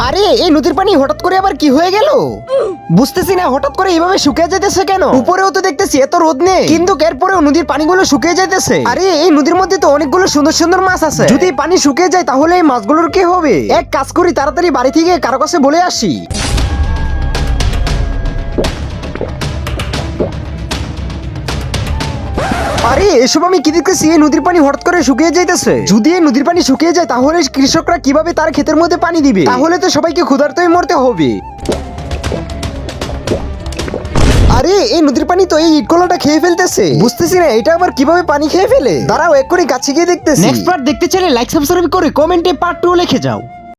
আরে এই নদীর পানি হঠাৎ করে আবার কি হয়ে গেল? বুঝতেছি না হঠাৎ করে এইভাবে শুকিয়ে যাইতেছে কেন। উপরেও তো দেখতেছি এত রোদ নেই, কিন্তু এরপরেও নদীর পানিগুলো শুকিয়ে যাইতেছে। আরে এই নদীর মধ্যে তো অনেকগুলো সুন্দর সুন্দর মাছ আছে, যদি পানি শুকিয়ে যায় তাহলে এই মাছগুলোর কি হবে? এক কাজ করি, তাড়াতাড়ি বাড়ি থেকে কারো কাছে বলে আসি। আরে এসব আমি কি দেখতেছি? এই নদীর পানি হঠাৎ করে শুকিয়ে যাইতেছে। যদি এই নদীর পানি শুকিয়ে যায় তাহলে কৃষকরা কিভাবে তার ক্ষেতের মধ্যে পানি দিবে? তাহলে তো সবাইকে ক্ষুধার্তই মরতে হবে। আরে এই নদীর পানি তো এই ইটকলাটা খেয়ে ফেলতেছে, বুঝতেছি না এটা আবার কিভাবে পানি খেয়ে ফেলে। দাঁড়াও এক্ষুনি কাছে গিয়ে দেখতেছি। নেক্সট পার্ট দেখতে চাইলে লাইক সাবস্ক্রাইব করে কমেন্টে পার্ট 2 লিখে যাও।